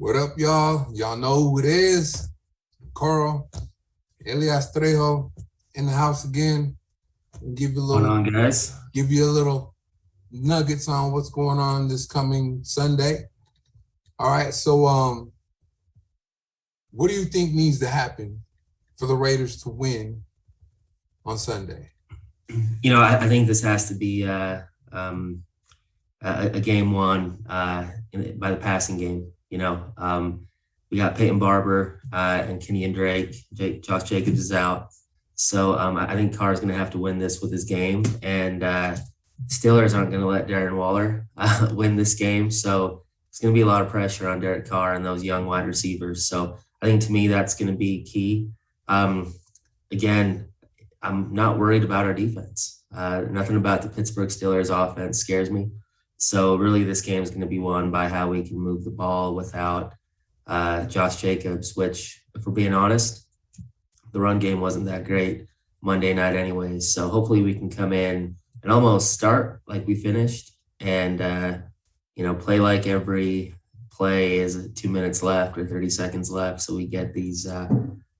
What up, y'all? Y'all know who it is. Carl, Elias Trejo in the house again. Give you a little nuggets on what's going on this coming Sunday. All right, so what do you think needs to happen for the Raiders to win on Sunday? I think this has to be a game won by the passing game. We got Peyton Barber and Kenyon Drake. Josh Jacobs is out. So I think Carr's going to have to win this with his game. And Steelers aren't going to let Darren Waller win this game. So it's going to be a lot of pressure on Derek Carr and those young wide receivers. So I think to me that's going to be key. Again, I'm not worried about our defense. Nothing about the Pittsburgh Steelers offense scares me. So really this game is going to be won by how we can move the ball without Josh Jacobs, which, if we're being honest, the run game wasn't that great Monday night anyways. So hopefully we can come in and almost start like we finished and, play like every play is 2 minutes left or 30 seconds left. So we get these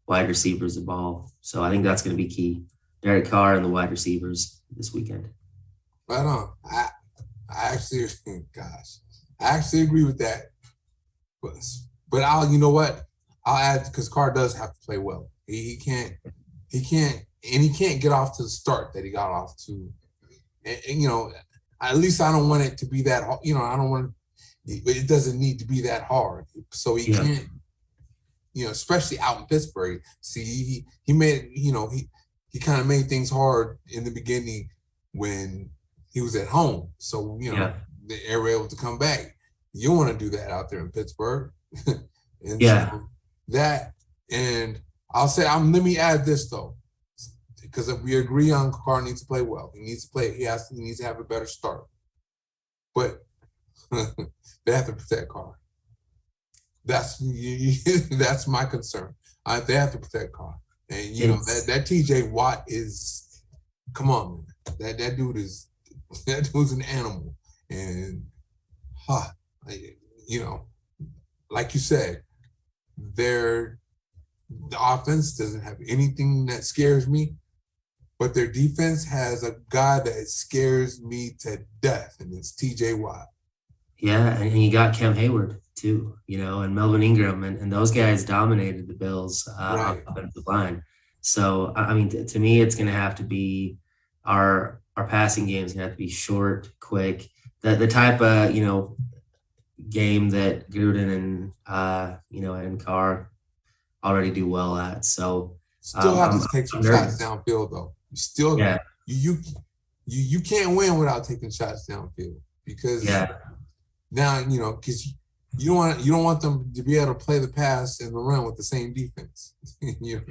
wide receivers the ball. So I think that's going to be key. Derek Carr and the wide receivers this weekend. Right on. I actually agree with that. But I'll add, because Carr does have to play well. He can't get off to the start that he got off to. And at least I don't want it to be that, I don't want it doesn't need to be that hard. So he can't, especially out in Pittsburgh. See, he made, he kind of made things hard in the beginning when he was at home. So, they were able to come back. You don't want to do that out there in Pittsburgh. So that, and I'll say, let me add this though, because if we agree on Carr needs to play well, he needs to play, he needs to have a better start. But they have to protect Carr. That's my concern. They have to protect Carr. And that TJ Watt is, come on, man. That dude's an animal. And like you said, the offense doesn't have anything that scares me, but their defense has a guy that scares me to death, and it's TJ Watt. Yeah, and you got Cam Hayward too, and Melvin Ingram, and those guys dominated the Bills offensive line. So, to me, it's going to have to be our passing game is going to have to be short, quick, the type of, game that Gruden and Carr already do well at. So still have to take some shots downfield though. You can't win without taking shots downfield because now because you don't want them to be able to play the pass and the run with the same defense. We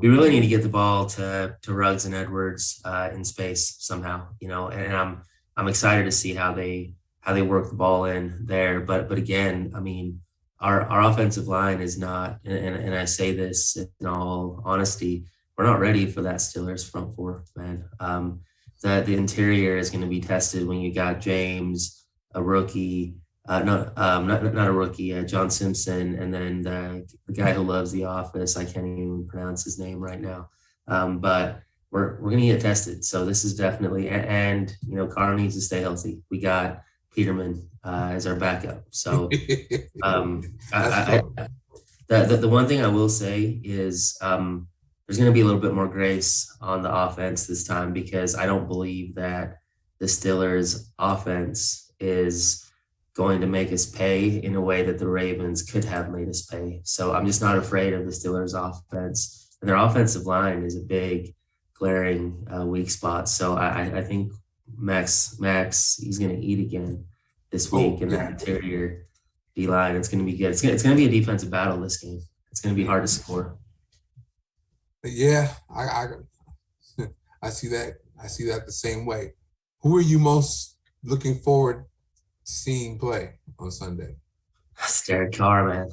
really need to get the ball to Ruggs and Edwards in space somehow. And I'm excited to see how they work the ball in there. But again, our offensive line is not, and I say this in all honesty, we're not ready for that Steelers front four, man. The interior is going to be tested when you got James, a rookie, not a rookie, John Simpson, and then the guy who loves The Office. I can't even pronounce his name right now. But we're going to get tested. So this is definitely, and Carr needs to stay healthy. We got Peterman as our backup. So the one thing I will say is there's going to be a little bit more grace on the offense this time, because I don't believe that the Steelers offense is going to make us pay in a way that the Ravens could have made us pay. So I'm just not afraid of the Steelers offense, and their offensive line is a big glaring weak spot. So I think Max, he's going to eat again this week in that interior D-line. It's going to be good. It's going to be a defensive battle this game. It's going to be hard to score. Yeah, I see that. I see that the same way. Who are you most looking forward to seeing play on Sunday? It's Derek Carr, man.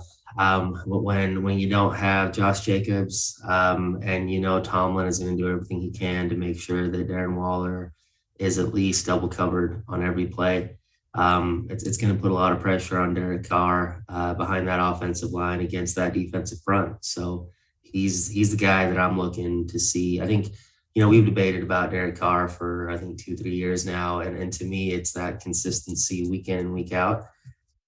When you don't have Josh Jacobs, and Tomlin is going to do everything he can to make sure that Darren Waller is at least double covered on every play. It's going to put a lot of pressure on Derek Carr behind that offensive line against that defensive front. So he's the guy that I'm looking to see. I think, we've debated about Derek Carr for I think 2-3 years now, and to me, it's that consistency week in, week out.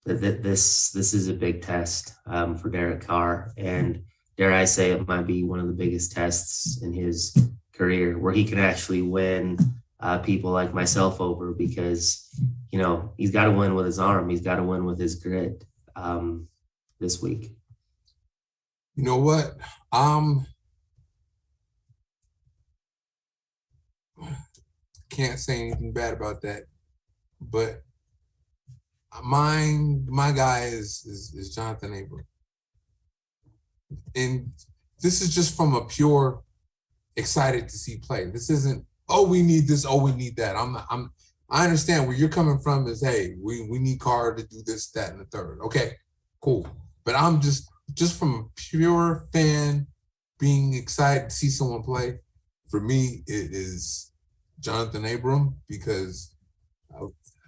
This is a big test for Derek Carr, and dare I say it might be one of the biggest tests in his career where he can actually win people like myself over, because he's got to win with his arm, he's got to win with his grit this week. You know what? Can't say anything bad about that, but my guy is Jonathan Abram, and this is just from a pure excited to see play. This isn't, oh, we need this, oh, we need that. I understand where you're coming from is, hey, we need Carr to do this, that, and the third. Okay, cool. But I'm just from a pure fan being excited to see someone play. For me, it is Jonathan Abram, because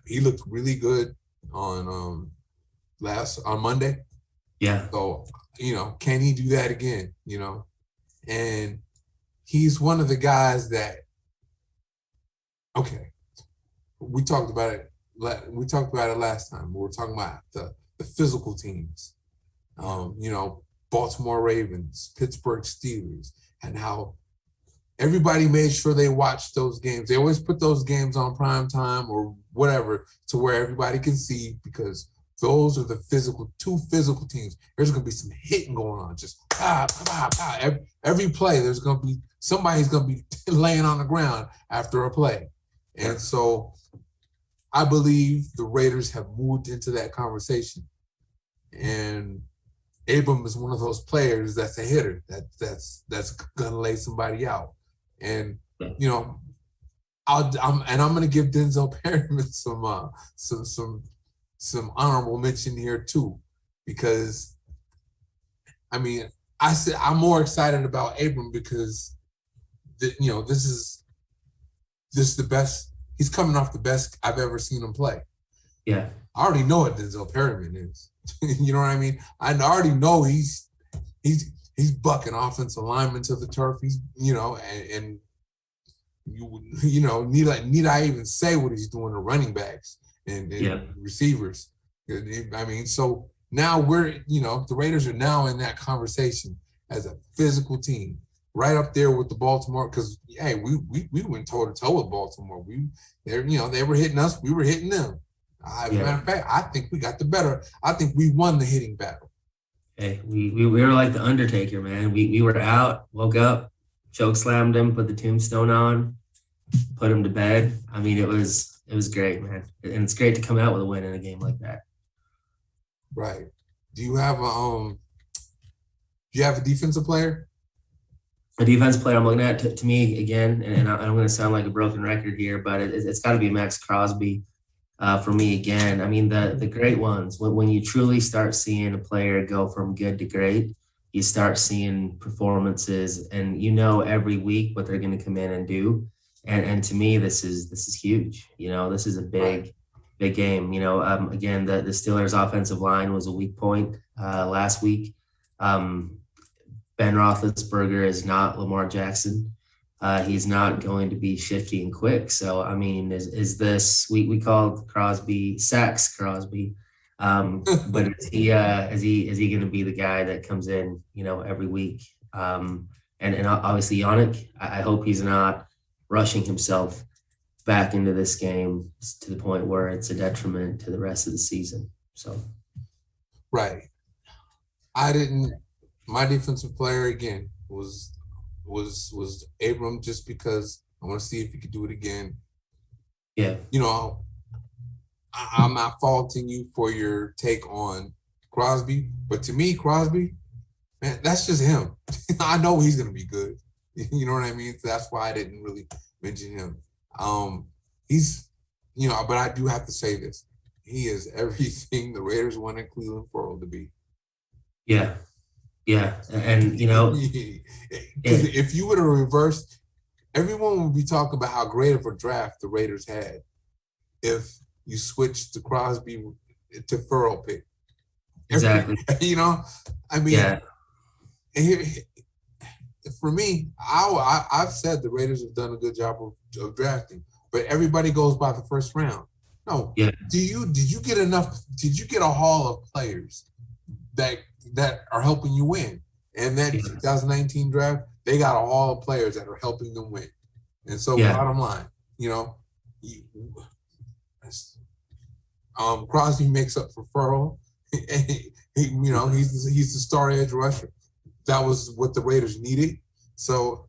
he looked really good on Monday. Yeah. So, can he do that again? And he's one of the guys that, okay, we talked about it last time. We were talking about the physical teams, Baltimore Ravens, Pittsburgh Steelers, and how everybody made sure they watched those games. They always put those games on prime time or whatever to where everybody can see, because those are the two physical teams. There's going to be some hitting going on. Just pow, pow, pow. Every play, there's going to be somebody's going to be laying on the ground after a play. And so I believe the Raiders have moved into that conversation. And Abram is one of those players that's a hitter that's going to lay somebody out. And, I'm going to give Denzel Perryman some honorable mention here too, because I'm more excited about Abram because this is the best. He's coming off the best I've ever seen him play. Yeah, I already know what Denzel Perryman is. You know what I mean? I already know he's bucking offensive linemen to the turf. He's and need I even say what he's doing to running backs and receivers? So now the Raiders are now in that conversation as a physical team, right up there with the Baltimore. Because hey, we went toe to toe with Baltimore. They were hitting us, we were hitting them. Matter of fact, I think we got the better. I think we won the hitting battle. Hey, we were like the Undertaker, man. We were out, woke up, choke slammed him, put the tombstone on, put him to bed. It was great, man. And it's great to come out with a win in a game like that. Right. Do you have a defensive player? A defense player I'm looking at, to me, again, and I'm going to sound like a broken record here, but it's got to be Max Crosby for me again. The great ones, when you truly start seeing a player go from good to great, you start seeing performances, and every week what they're going to come in and do. And to me, this is huge. This is a big game. Again, the Steelers' offensive line was a weak point last week. Ben Roethlisberger is not Lamar Jackson. He's not going to be shifty and quick. So, is this, we called Crosby Sacks Crosby, but is he going to be the guy that comes in, every week? And obviously Yannick, I hope he's not rushing himself back into this game to the point where it's a detriment to the rest of the season. So, right. My defensive player again was Abram, just because I want to see if he could do it again. Yeah. I'm not faulting you for your take on Crosby, but to me, Crosby, man, that's just him. I know he's going to be good. You know what I mean? So that's why I didn't really mention him. He's, but I do have to say this. He is everything the Raiders wanted Cleveland Farrell to be. Yeah. Yeah. And, because if you would have reversed, everyone would be talking about how great of a draft the Raiders had if you switch the Crosby to Furrow pick. Exactly. You know, I mean, Yeah. here, for me, I've said the Raiders have done a good job of drafting, but everybody goes by the first round. No, Yeah. did you get enough? Did you get a haul of players that are helping you win? And that 2019 draft, they got a haul of players that are helping them win. And so, bottom line, you know, Crosby makes up for Furrow. You know, he's the star edge rusher. That was what the Raiders needed. So,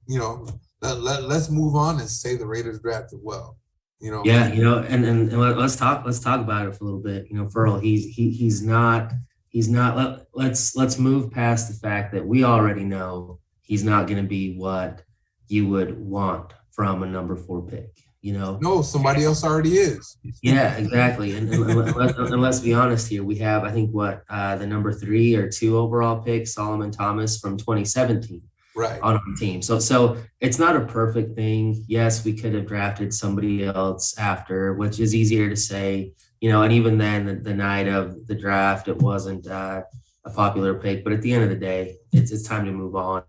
you know, let's move on and say the Raiders drafted well. You know. Yeah, you know, and let's talk about it for a little bit. You know, Furl, he's not. Let's move past the fact that we already know he's not going to be what you would want from a number 4 pick. You know, no, somebody else already is. Yeah, exactly. And let's be honest here, we have, I think, the number 3 or 2 overall pick, Solomon Thomas from 2017, right, on our team. So it's not a perfect thing. Yes, we could have drafted somebody else after, which is easier to say, you know. And even then, the night of the draft, it wasn't a popular pick. But at the end of the day, it's time to move on.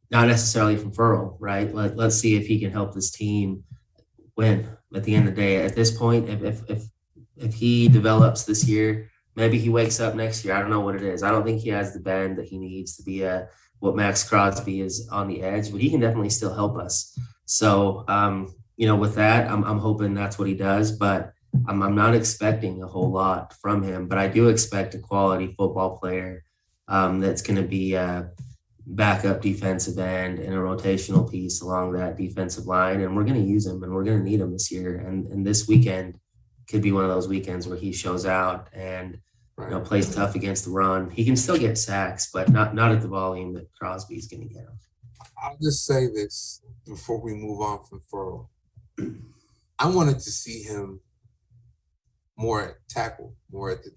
Not necessarily from Furl, right? Let's see if he can help this team win. At the end of the day, at this point, if he develops this year, maybe he wakes up next year. I don't know what it is. I don't think he has the bend that he needs to be what Max Crosby is on the edge, but he can definitely still help us. So, you know, with that, I'm hoping that's what he does, but I'm not expecting a whole lot from him, but I do expect a quality football player that's going to be backup defensive end and a rotational piece along that defensive line. And we're going to use him and we're going to need him this year. And this weekend could be one of those weekends where he shows out and, you know, plays tough against the run. He can still get sacks, but not at the volume that Crosby's going to get. I'll just say this before we move on from Furrow. I wanted to see him more at tackle, more at the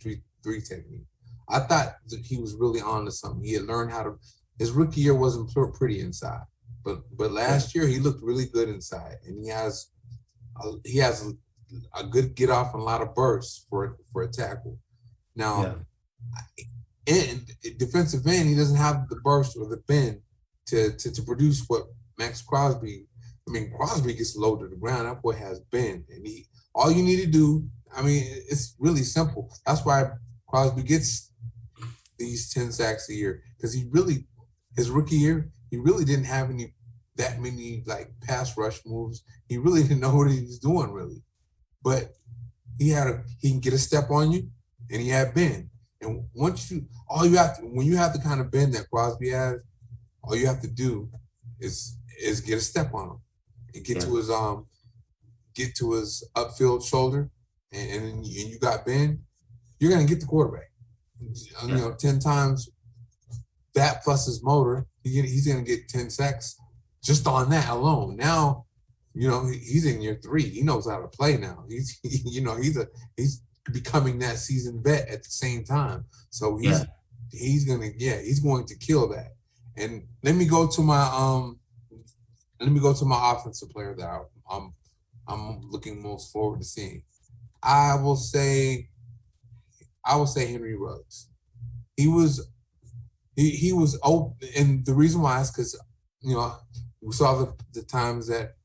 3 technique. I thought that he was really on to something. He had learned how to. His rookie year wasn't pretty inside, but last year he looked really good inside, and he has a good get off and a lot of bursts for a tackle. Now, in defensive end, he doesn't have the burst or the bend to produce what Max Crosby. I mean, Crosby gets low to the ground. That boy has bend, and all you need to do. I mean, it's really simple. That's why Crosby gets these 10 sacks a year, because his rookie year, he really didn't have that many like pass rush moves. He really didn't know what he was doing really, but he can get a step on you, and he had bend. And when you have the kind of bend that Crosby has, all you have to do is get a step on him and get to his upfield shoulder, and you got bend, you're gonna get the quarterback. You know, 10 times that plus his motor, he's going to get 10 sacks just on that alone. Now, you know, he's in year 3. He knows how to play now. He's becoming that seasoned vet at the same time. So he's going to kill that. And let me go to my offensive player that I'm looking most forward to seeing. I will say Henry Ruggs. He was open, and the reason why is because, you know, we saw the times that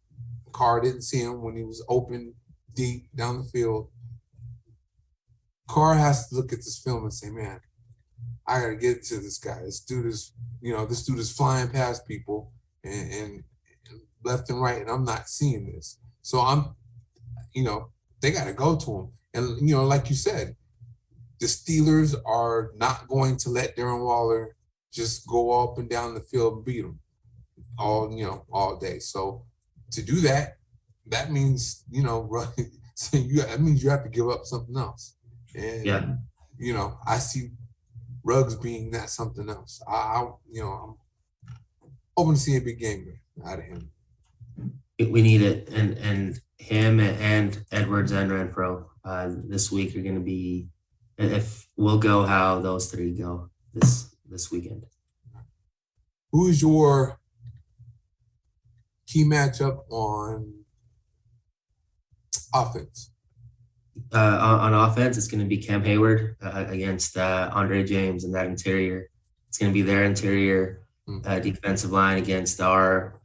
Carr didn't see him when he was open deep down the field. Carr has to look at this film and say, man, I gotta get to this guy. This dude is flying past people and left and right, and I'm not seeing this. So they gotta go to him. And, you know, like you said, the Steelers are not going to let Darren Waller just go up and down the field and beat them all day. So to do that means, you know, that means you have to give up something else. And you know, I see Ruggs being that something else. I'm hoping to see a big game out of him. We need it, and him and Edwards and Renfro this week are going to be. If we'll go how those 3 go this weekend. Who's your key matchup on offense? On offense, it's going to be Cam Hayward against Andre James and that interior. It's going to be their interior defensive line against our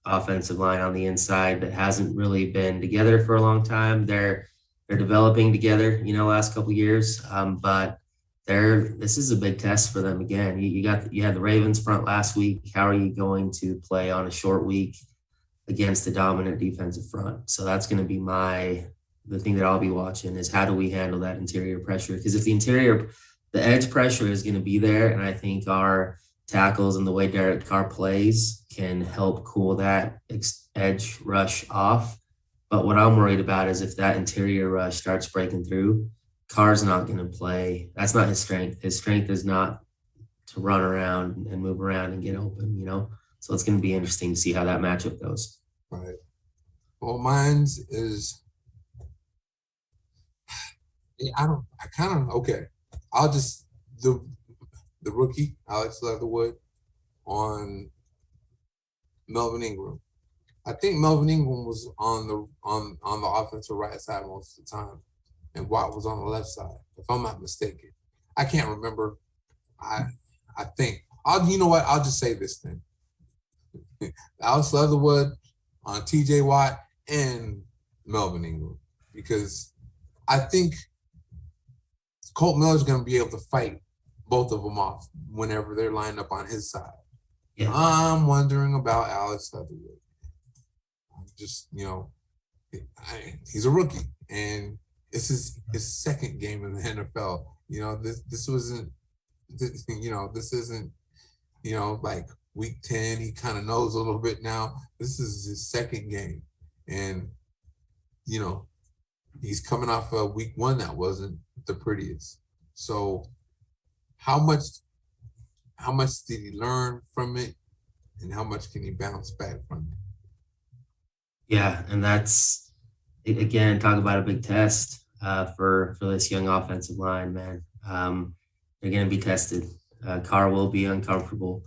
offensive line on the inside that hasn't really been together for a long time. They're developing together, last couple of years, but this is a big test for them again. You had the Ravens front last week. How are you going to play on a short week against the dominant defensive front? So that's going to be the thing that I'll be watching is how do we handle that interior pressure? Because if the edge pressure is going to be there, and I think our tackles and the way Derek Carr plays can help cool that edge rush off. But what I'm worried about is if that interior rush starts breaking through, Carr's not going to play. That's not his strength. His strength is not to run around and move around and get open, So it's going to be interesting to see how that matchup goes. Right. Well, mine's is, I'll just, the rookie, Alex Leatherwood, on Melvin Ingram. I think Melvin Ingram was on the offensive right side most of the time, and Watt was on the left side, if I'm not mistaken. I can't remember. I think you know what? I'll just say this then. Alex Leatherwood on TJ Watt and Melvin Ingram, because I think Colt Miller's going to be able to fight both of them off whenever they're lined up on his side. Yeah. I'm wondering about Alex Leatherwood. Just, he's a rookie, and this is his second game in the NFL. This isn't, like week 10. He kind of knows a little bit now. This is his second game, and he's coming off of week 1 that wasn't the prettiest. So how much did he learn from it, and how much can he bounce back from it? Yeah, and that's, again, talk about a big test for this young offensive line, man. They're going to be tested. Carr will be uncomfortable.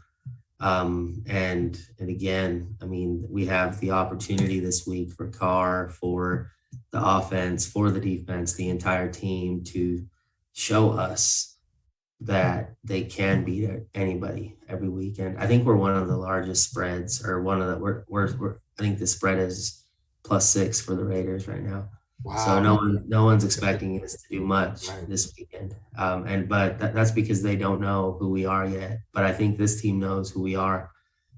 And again, I mean, we have the opportunity this week for Carr, for the offense, for the defense, the entire team to show us that they can beat anybody every weekend. I think we're one of the largest spreads, or one of the I think the spread is +6 for the Raiders right now. Wow. So no one's expecting us to do much this weekend. But that's because they don't know who we are yet. But I think this team knows who we are.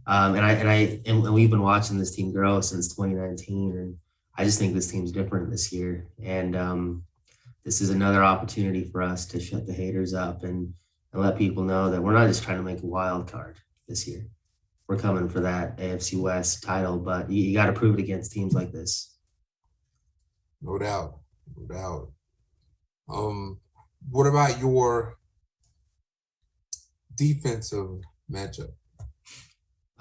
And we've been watching this team grow since 2019, and I just think this team's different this year. And this is another opportunity for us to shut the haters up and let people know that we're not just trying to make a wild card this year. We're coming for that AFC West title, but you got to prove it against teams like this. No doubt. What about your defensive matchup?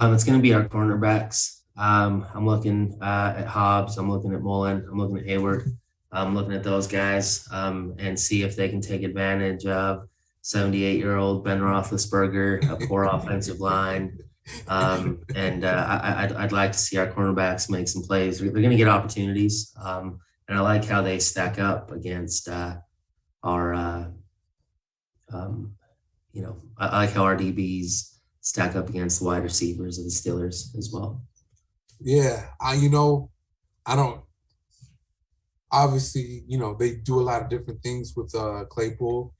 It's going to be our cornerbacks. I'm looking at Hobbs. I'm looking at Mullen. I'm looking at Hayward. I'm looking at those guys and see if they can take advantage of 78-year-old Ben Roethlisberger, a poor offensive line. I'd like to see our cornerbacks make some plays. They're going to get opportunities. And I like how they stack up against I like how our DBs stack up against the wide receivers of the Steelers as well. Yeah, I don't. Obviously, they do a lot of different things with Claypool.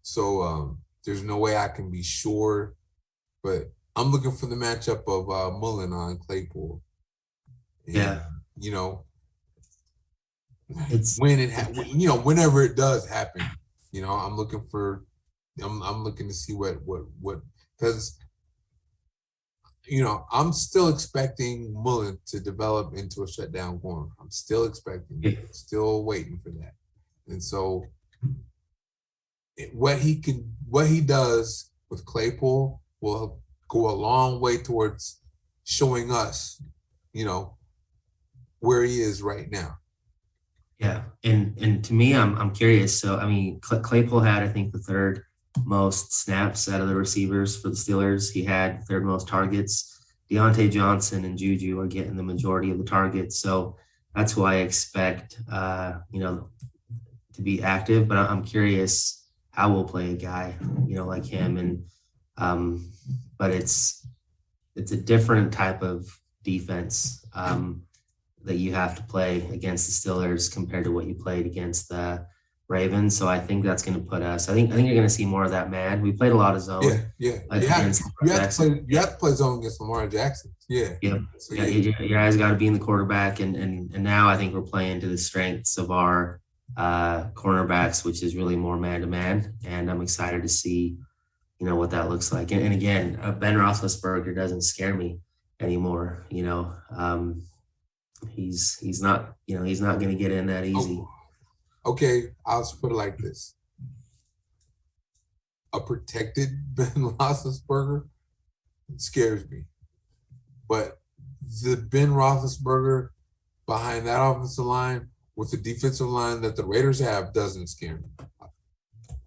So there's no way I can be sure, but I'm looking for the matchup of Mullen on Claypool. And, it's whenever it does happen, I'm looking to see what because I'm still expecting Mullen to develop into a shutdown corner. I'm still expecting it, still waiting for that. And so what he does with Claypool will go a long way towards showing us, where he is right now. Yeah, and to me, I'm curious. So I mean, Claypool had, I think, the third most snaps out of the receivers for the Steelers. He had third most targets. Deontay Johnson and Juju are getting the majority of the targets. So that's who I expect, to be active. But I'm curious how we'll play a guy, like him. And but it's a different type of defense that you have to play against the Steelers compared to what you played against the Ravens. So I think that's going to put us. I think you're going to see more of that man. We played a lot of Yeah, zone yeah. against You Lamar have to Jackson. play. You have to play zone against Lamar Jackson. Yeah. Yep. So Yeah, yeah, your eyes got to be in the quarterback, and now I think we're playing to the strengths of our cornerbacks, which is really more man to man. And I'm excited to see, what that looks like. And again, Ben Roethlisberger doesn't scare me anymore. He's not, he's not going to get in that easy. okay. I'll just put it like this: a protected Ben Roethlisberger scares me, but the Ben Roethlisberger behind that offensive line with the defensive line that the Raiders have doesn't scare me.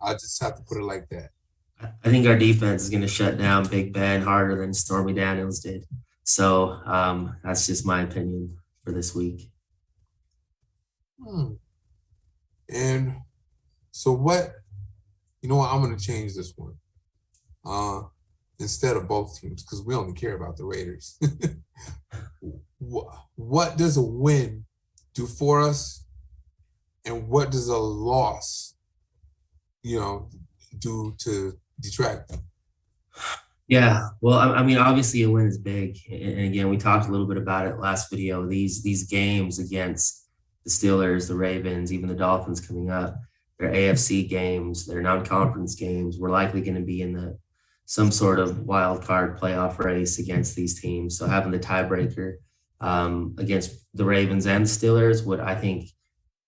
I just have to put it like that. I think our defense is going to shut down Big Ben harder than Stormy Daniels did. So that's just my opinion for this week. And so what? You know what? I'm going to change this one. Instead of both teams, because we only care about the Raiders. What does a win do for us, and what does a loss, do to detract them? Yeah, well, I mean, obviously a win is big, and again, we talked a little bit about it last video. These games against the Steelers, the Ravens, even the Dolphins coming up, they're AFC games, they're non-conference games. We're likely going to be in some sort of wild card playoff race against these teams. So having the tiebreaker against the Ravens and the Steelers would, I think,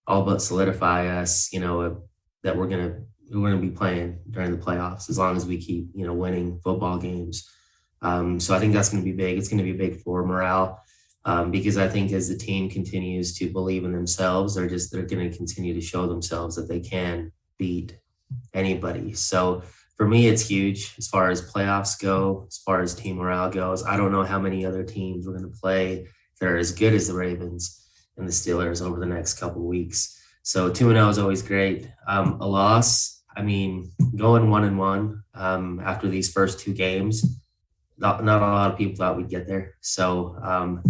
all but solidify us, that we're gonna be playing during the playoffs as long as we keep, winning football games. So I think that's going to be big. It's going to be big for morale because I think as the team continues to believe in themselves, they're going to continue to show themselves that they can beat anybody. So for me, it's huge as far as playoffs go, as far as team morale goes. I don't know how many other teams we're going to play that are as good as the Ravens and the Steelers over the next couple of weeks. So 2-0 is always great. A loss, I mean, going 1-1 after these first two games, not a lot of people thought we'd get there. So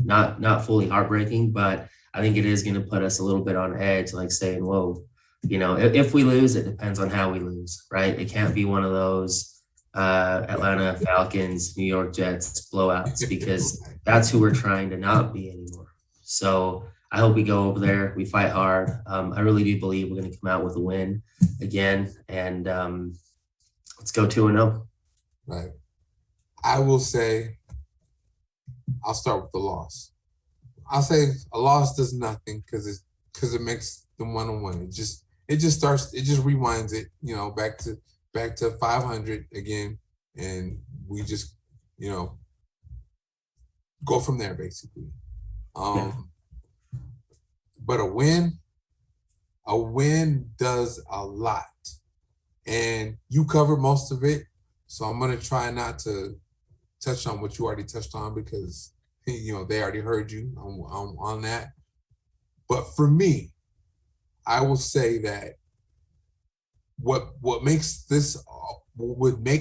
not fully heartbreaking, but I think it is going to put us a little bit on edge, like saying, whoa, if we lose, it depends on how we lose, right? It can't be one of those Atlanta Falcons, New York Jets blowouts, because that's who we're trying to not be anymore. So I hope we go over there, we fight hard. I really do believe we're going to come out with a win again, and let's go 2-0. Right. I will say, I'll start with the loss. I'll say a loss does nothing because it makes them 1-1. It just rewinds it, back to 500 again, and we just, go from there basically. But a win does a lot, and you covered most of it. So I'm gonna try not to touch on what you already touched on because they already heard you on that. But for me, I will say that what would make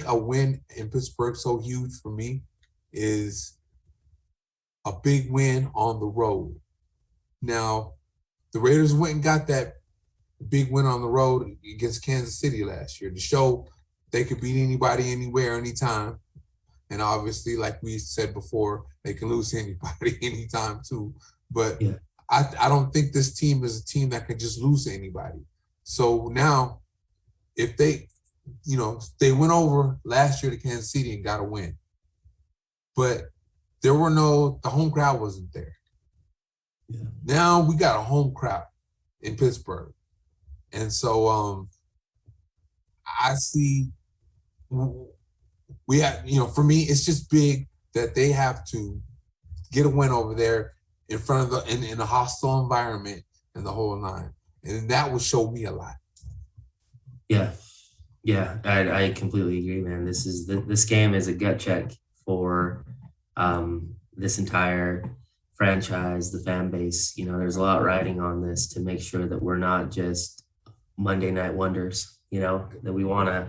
a win in Pittsburgh so huge for me is a big win on the road. Now, the Raiders went and got that big win on the road against Kansas City last year to show they could beat anybody, anywhere, anytime. And obviously, like we said before, they can lose to anybody anytime too. But yeah. I don't think this team is a team that can just lose to anybody. So now, if they went over last year to Kansas City and got a win, but the home crowd wasn't there. Yeah. Now we got a home crowd in Pittsburgh. And so I see we have, for me, it's just big that they have to get a win over there in front of in a hostile environment and the whole nine. And that will show me a lot. Yeah. Yeah, I completely agree, man. This game is a gut check for this entire franchise, the fan base, there's a lot riding on this to make sure that we're not just Monday night wonders, that we want to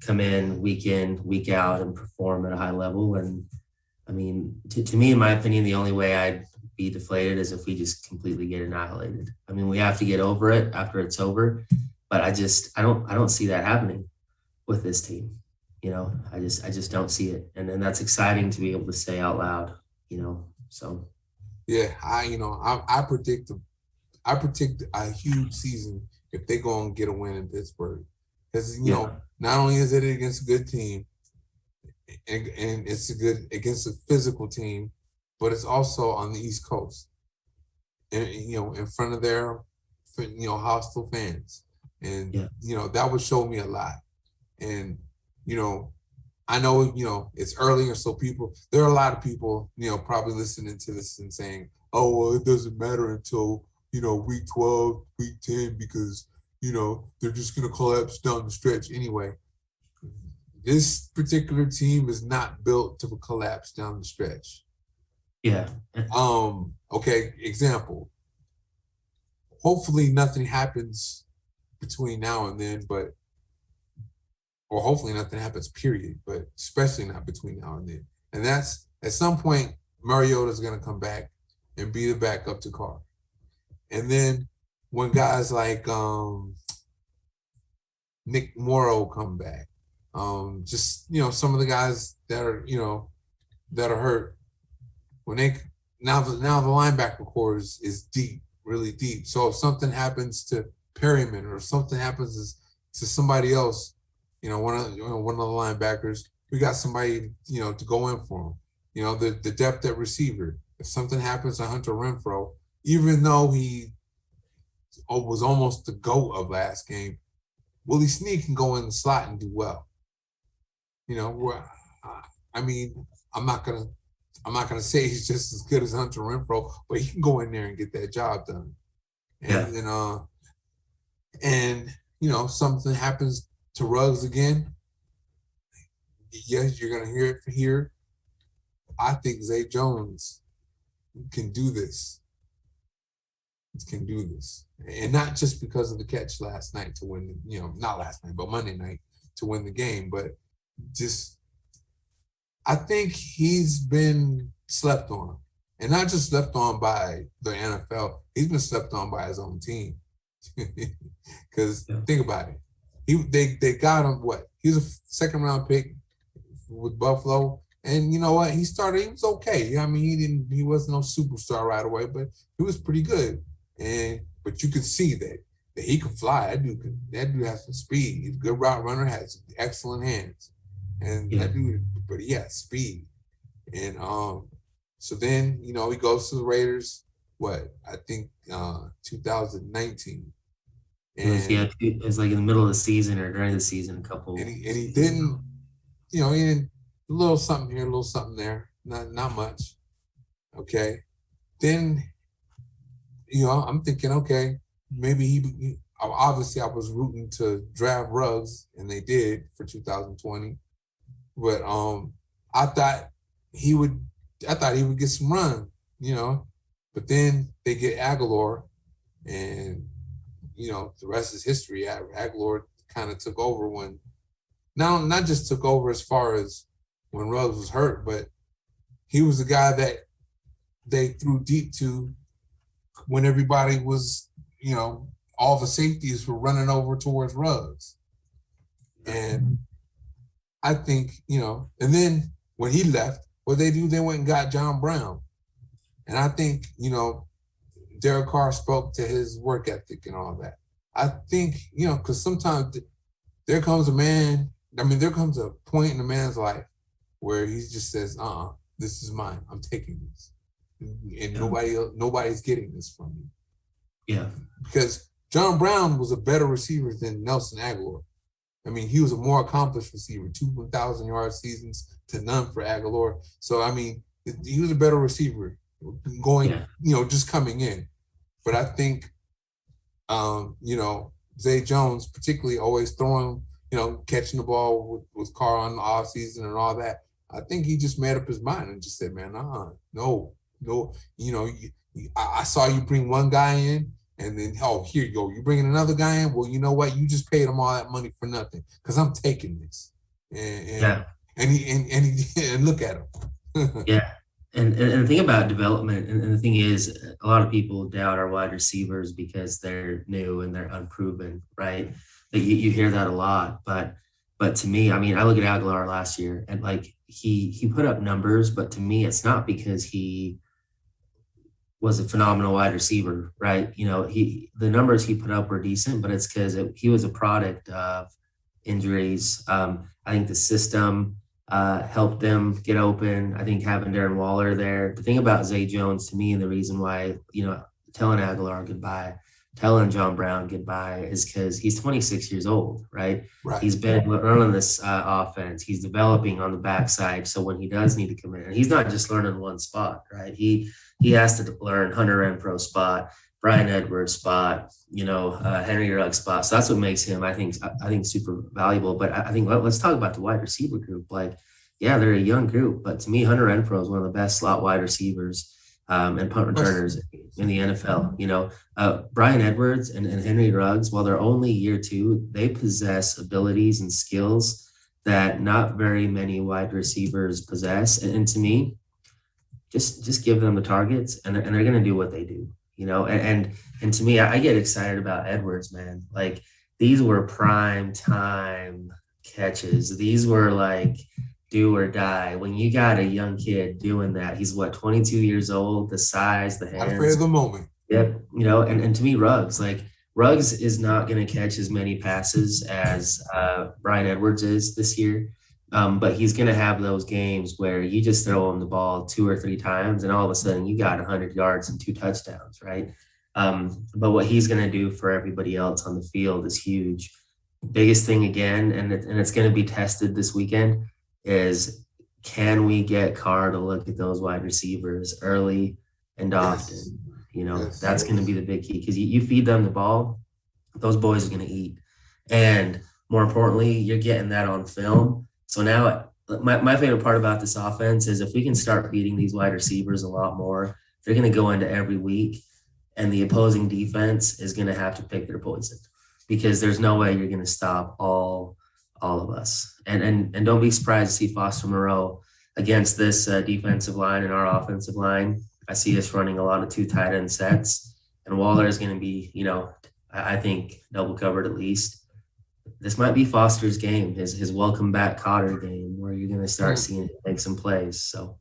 come in, week out and perform at a high level. And I mean, to me, in my opinion, the only way I'd be deflated is if we just completely get annihilated. I mean, we have to get over it after it's over, but I don't see that happening with this team. I just don't see it. And then that's exciting to be able to say out loud, so. Yeah, I predict a huge season if they go and get a win in Pittsburgh. Because not only is it against a good team, and it's against a physical team, but it's also on the East Coast, and in front of their hostile fans, and that would show me a lot. And I know it's earlier, so there are a lot of people probably listening to this and saying, oh well, it doesn't matter until week 12, week 10, because they're just going to collapse down the stretch anyway. This particular team is not built to collapse down the stretch. Yeah. Okay, example. Hopefully nothing happens between now and then, or hopefully nothing happens, period, but especially not between now and then. And that's, at some point, Mariota's going to come back and be the backup to Carr. And then when guys like Nick Morrow come back, just some of the guys that are hurt, when they now the linebacker core is deep, really deep. So if something happens to Perryman or if something happens to somebody else, one of the linebackers, we got somebody to go in for him. The depth at receiver. If something happens to Hunter Renfrow, even though he was almost the GOAT of last game, Willie Snead can go in the slot and do well. I mean, I'm not gonna say he's just as good as Hunter Renfrow, but he can go in there and get that job done. And then something happens to Ruggs again. Yes, you're gonna hear it here. I think Zay Jones can do this. Can do this, and not just because of the catch last night to win. Not last night, but Monday night to win the game. But just, I think he's been slept on, and not just slept on by the NFL. He's been slept on by his own team. Because think about it, they got him. What? He was a second round pick with Buffalo. And you know what? He was okay. I mean, he wasn't no superstar right away, but he was pretty good. But you could see that he could fly. That dude has some speed. He's a good route runner, has excellent hands. And that dude, but he has speed. And so then, he goes to the Raiders, I think 2019. And it was like in the middle of the season or during the season, a couple. And he didn't, he didn't, a little something here, a little something there, not much. Okay. Then, I'm thinking, okay, maybe obviously I was rooting to draft Ruggs, and they did for 2020. But I thought he would get some run, But then they get Aguilar, and the rest is history. Aguilar kind of took over when, not just took over as far as when Ruggs was hurt, but he was the guy that they threw deep to when everybody was, all the safeties were running over towards Ruggs. And I think, and then when he left, what they do, they went and got John Brown. And I think, Derek Carr spoke to his work ethic and all that. I think, because sometimes there comes a point in a man's life where he just says, this is mine. I'm taking this. And nobody's getting this from me. Yeah. Because John Brown was a better receiver than Nelson Aguilar. I mean, he was a more accomplished receiver, 2,000-yard seasons to none for Aguilar. So, I mean, he was a better receiver going, just coming in. But I think, Zay Jones, particularly always throwing, catching the ball with Carr on the offseason and all that. I think he just made up his mind and just said, man, no, No, I saw you bring one guy in, and then here you go, you bringing another guy in. Well, you know what? You just paid him all that money for nothing because I'm taking this. Yeah. And look at him. Yeah. And the thing about development, and the thing is, a lot of people doubt our wide receivers because they're new and they're unproven, right? That you hear that a lot. But to me, I mean, I look at Aguilar last year and like he put up numbers, but to me, it's not because he was a phenomenal wide receiver, right? The numbers he put up were decent, but it's because he was a product of injuries. I think the system helped them get open. I think having Darren Waller there. The thing about Zay Jones to me, and the reason why, telling Aguilar goodbye, telling John Brown goodbye is because he's 26 years old, right? Right. He's been running this offense. He's developing on the backside. So when he does need to come in, and he's not just learning one spot, right? He has to learn Hunter Renfro spot, Brian Edwards spot, Henry Ruggs spot. So that's what makes him, I think, super valuable. But I think let's talk about the wide receiver group. Like, yeah, they're a young group, but to me, Hunter Renfro is one of the best slot wide receivers and punt returners in the NFL. Brian Edwards and Henry Ruggs, while they're only year two, they possess abilities and skills that not very many wide receivers possess. And to me, just give them the targets and they're going to do what they do, and to me, I get excited about Edwards, man. Like, these were prime time catches. These were like do or die. When you got a young kid doing that, he's 22 years old, the size, the hands. Afraid of the moment. Yep. And to me, Ruggs is not going to catch as many passes as Brian Edwards is this year. But he's going to have those games where you just throw him the ball 2 or 3 times and all of a sudden you got 100 yards and 2 touchdowns, right? But what he's going to do for everybody else on the field is huge. Biggest thing again, and it's going to be tested this weekend, is can we get Carr to look at those wide receivers early and often? That's going to be the big key because you feed them the ball, those boys are going to eat. And more importantly, you're getting that on film. So now my favorite part about this offense is if we can start feeding these wide receivers a lot more, they're going to go into every week and the opposing defense is going to have to pick their poison because there's no way you're going to stop all of us. And don't be surprised to see Foster Moreau against this defensive line and our offensive line. I see us running a lot of 2 tight end sets and Waller is going to be, I think double covered at least. This might be Foster's game, his welcome back Cotter game, where you're going to start seeing him make some plays. So,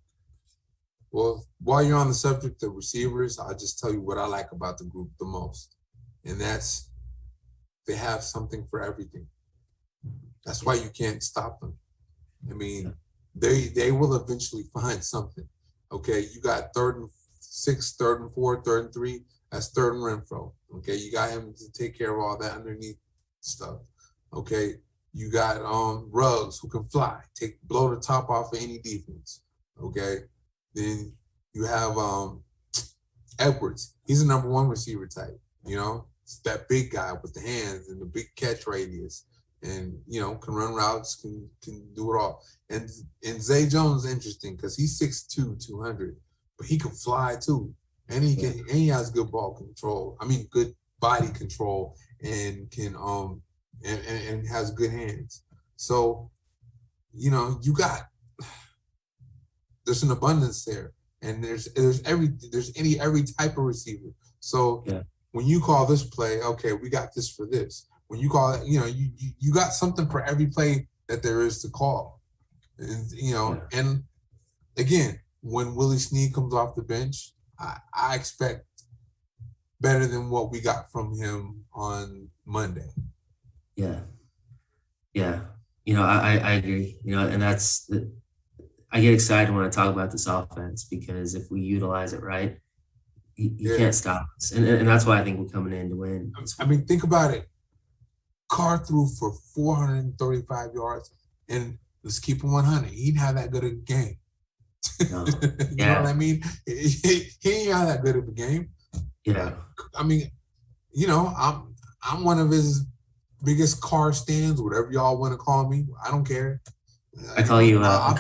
well, while you're on the subject of receivers, I'll just tell you what I like about the group the most, and that's they have something for everything. That's why you can't stop them. I mean, they will eventually find something. Okay, you got 3rd and 6, 3rd and 4, 3rd and 3. That's 3rd and Renfro. Okay, you got him to take care of all that underneath stuff. Okay, you got Ruggs who can fly, blow the top off of any defense. Okay, then you have Edwards. He's a number 1 receiver type. It's that big guy with the hands and the big catch radius, and can run routes, can do it all. And Zay Jones is interesting because he's 6'2", 200, but he can fly too, and he has good ball control. I mean, good body control, and can and has good hands. So, there's an abundance there, and there's every type of receiver. So when you call this play, okay, we got this for this. When you call it, you got something for every play that there is to call. And, and again, when Willie Snead comes off the bench, I expect better than what we got from him on Monday. Yeah. I agree. And I get excited when I talk about this offense because if we utilize it right, you can't stop us. And that's why I think we're coming in to win. I mean, think about it. Carr threw for 435 yards, and let's keep him 100. He didn't have that good of a game. No. You know what I mean? He ain't have that good of a game. Yeah. I mean, I'm one of his biggest Carr stands, whatever y'all want to call me. I don't care. I call you I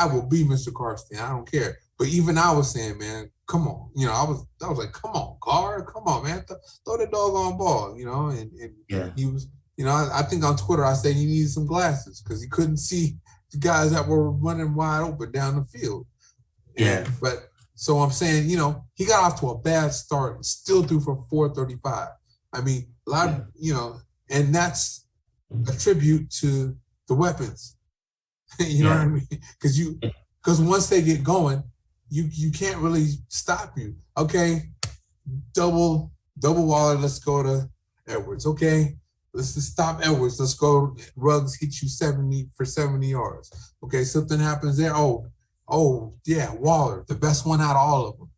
will be Mr. Carr stand. I don't care. But even I was saying, man, come on. I was like, come on, Carr, come on, man, throw the doggone ball. And Yeah. he was, I think on Twitter I said he needed some glasses because he couldn't see the guys that were running wide open down the field. Yeah. But so I'm saying, he got off to a bad start and still threw for 435. I mean, a lot of, and that's a tribute to the weapons. You know what I mean? Because once they get going, you can't really stop you. Okay, double Waller, let's go to Edwards. Okay, let's just stop Edwards. Let's go. Ruggs hit you 70 for 70 yards. Okay, something happens there. Oh yeah, Waller, the best one out of all of them.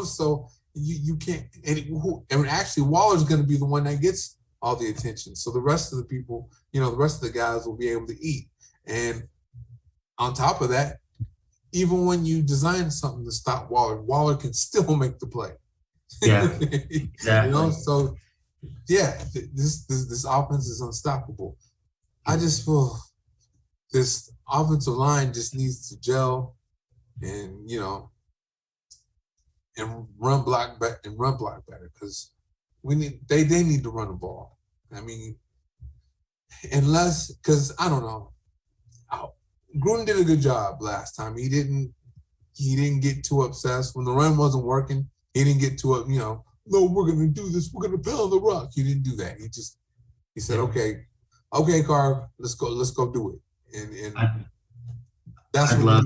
So you can't. And actually, Waller's going to be the one that gets all the attention. So the rest of the people, the rest of the guys will be able to eat. And on top of that, even when you design something to stop Waller can still make the play. Yeah, exactly. So yeah, this offense is unstoppable. I just feel this offensive line just needs to gel and and run block better because they need to run the ball. I mean, because I don't know. Gruden did a good job last time. He didn't get too obsessed when the run wasn't working. He didn't get too up. No, we're gonna do this. We're gonna pound the rock. He didn't do that. He said, okay, Carr, let's go do it. And that's I'd what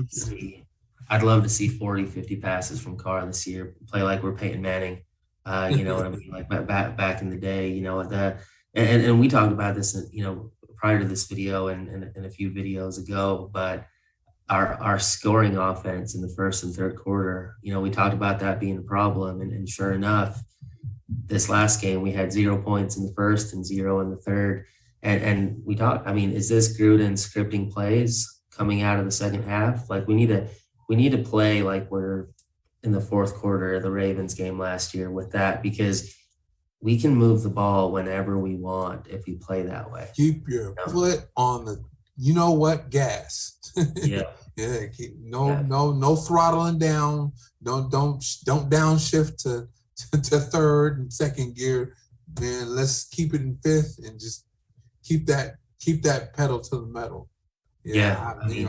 I'd love to see 40, 50 passes from Carr this year. Play like we're Peyton Manning. You know what I mean? Like back in the day. And we talked about this. Prior to this video and a few videos ago, but our scoring offense in the first and third quarter, we talked about that being a problem. And sure enough, this last game, we had 0 points in the first and 0 in the third. And we talked, is this Gruden scripting plays coming out of the second half? Like we need to play like we're in the fourth quarter of the Ravens game last year with that, because we can move the ball whenever we want if we play that way. Keep your foot on the, gas. Yeah. Yeah. No throttling down. Don't downshift to third and second gear. Man, let's keep it in fifth and just keep that pedal to the metal. Yeah. We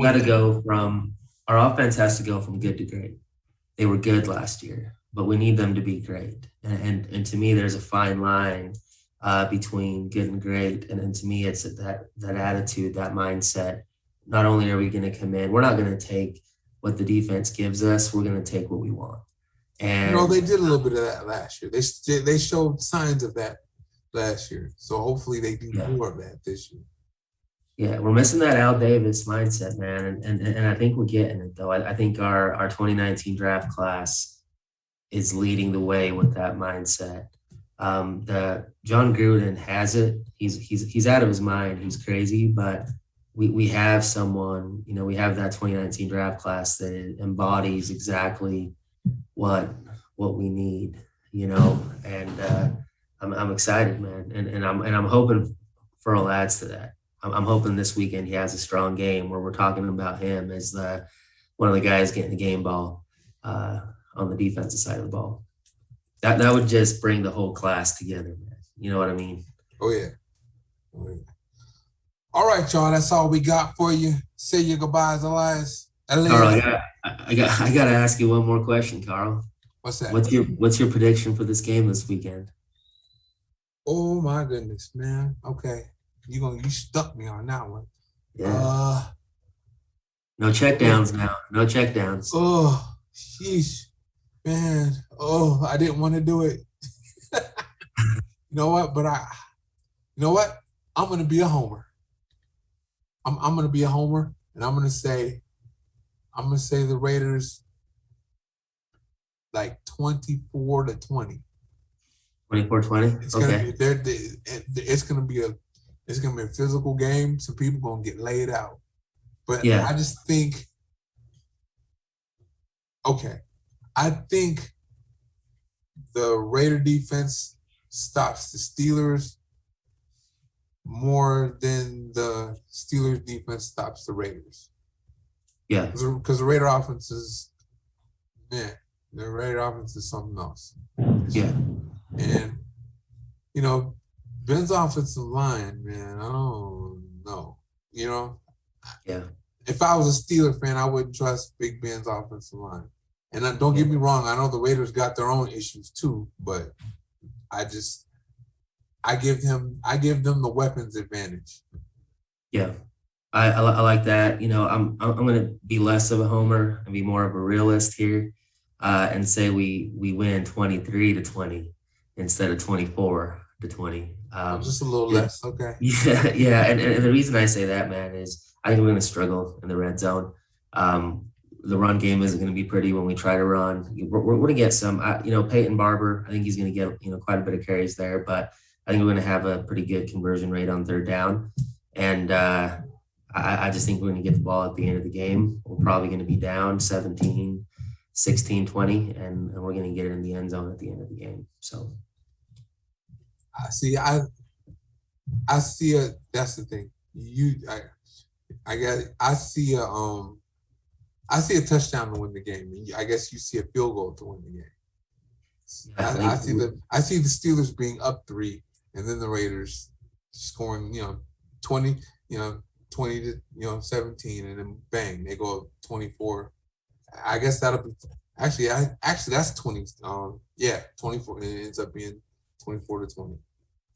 got to go from, our offense has to go from good to great. They were good last year, but we need them to be great. And to me, there's a fine line between good and great. And to me, it's that attitude, that mindset. Not only are we going to come in, we're not going to take what the defense gives us. We're going to take what we want. And they did a little bit of that last year. They showed signs of that last year. So hopefully they do more of that this year. Yeah, we're missing that Al Davis mindset, man. And I think we're getting it, though. I think our 2019 draft class is leading the way with that mindset. The John Gruden has it. He's out of his mind. He's crazy, but we have someone, we have that 2019 draft class that embodies exactly what we need, and I'm excited, man. And I'm hoping Furl adds to that. I'm hoping this weekend he has a strong game where we're talking about him as one of the guys getting the game ball on the defensive side of the ball. That would just bring the whole class together, man. You know what I mean? Oh yeah. All right, y'all. That's all we got for you. Say your goodbyes, Elias. Carl, I got to ask you one more question, Carl. What's that? What's your prediction for this game this weekend? Oh my goodness, man. Okay, you stuck me on that one. Yeah. No checkdowns now. No checkdowns. Oh, sheesh, man. Oh, I didn't want to do it. You know what? But I'm gonna be a homer. I'm gonna be a homer, and I'm gonna say the Raiders like 24-20. 24-20. Okay. It's gonna be a physical game. Some people gonna get laid out, but I just think. Okay, I think the Raider defense stops the Steelers more than the Steelers defense stops the Raiders. Yeah. Because the Raider offense is, man, the Raider offense is something else. Yeah. And, you know, Ben's offensive line, man, I don't know. You know, Yeah. if I was a Steeler fan, I wouldn't trust Big Ben's offensive line. And don't Yeah. get me wrong, I know the Raiders got their own issues too, but I give them the weapons advantage. Yeah. I like that. You know, I'm going to be less of a homer and be more of a realist here, and say we win 23-20 instead of 24-20. Just a little less, okay. Yeah, yeah, and the reason I say that, man, is I think we're going to struggle in the red zone. The run game isn't going to be pretty when we try to run. We're going to get some, you know, Peyton Barber. I think he's going to get, you know, quite a bit of carries there, but I think we're going to have a pretty good conversion rate on third down, and I just think we're going to get the ball at the end of the game. We're probably going to be down 17, 16, 20, and we're going to get it in the end zone at the end of the game. So I see a, that's the thing. I see a touchdown to win the game. I guess you see a field goal to win the game. yeah, I see the Steelers being up 3, and then the Raiders scoring, 20, 20 to 17, and then bang, they go up 24. I guess that'll be actually that's 20. 24. It ends up being 24-20.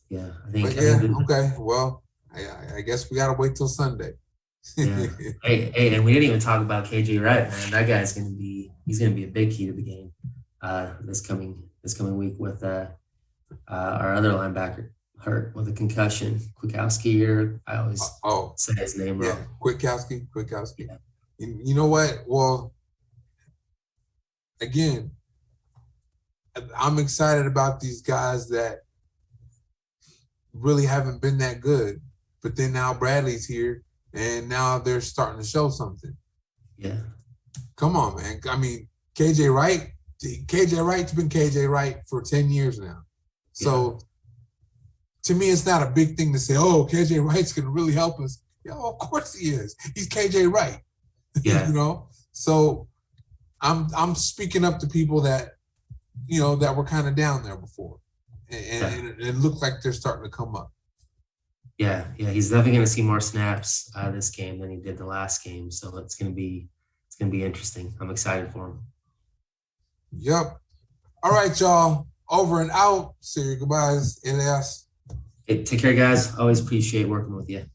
Yeah, okay. Well, I guess we gotta wait till Sunday. Yeah. Hey, and we didn't even talk about KJ Wright, man. That guy's he's gonna be a big key to the game this coming week with our other linebacker hurt with a concussion. Kwiatkowski, or I always say his name wrong. Yeah, Kwiatkowski. Yeah. You know what? Well, again, I'm excited about these guys that really haven't been that good, but then now Bradley's here, and now they're starting to show something. Yeah. Come on, man. I mean, KJ Wright's been KJ Wright for 10 years now. So to me, it's not a big thing to say, oh, KJ Wright's going to really help us. Yeah, of course he is. He's KJ Wright. Yeah. So I'm speaking up to people that, that were kind of down there before. And it looked like they're starting to come up. Yeah, he's definitely going to see more snaps this game than he did the last game. So it's going to be interesting. I'm excited for him. Yep. All right, y'all. Over and out. Say your goodbyes, Elias. Hey, take care, guys. Always appreciate working with you.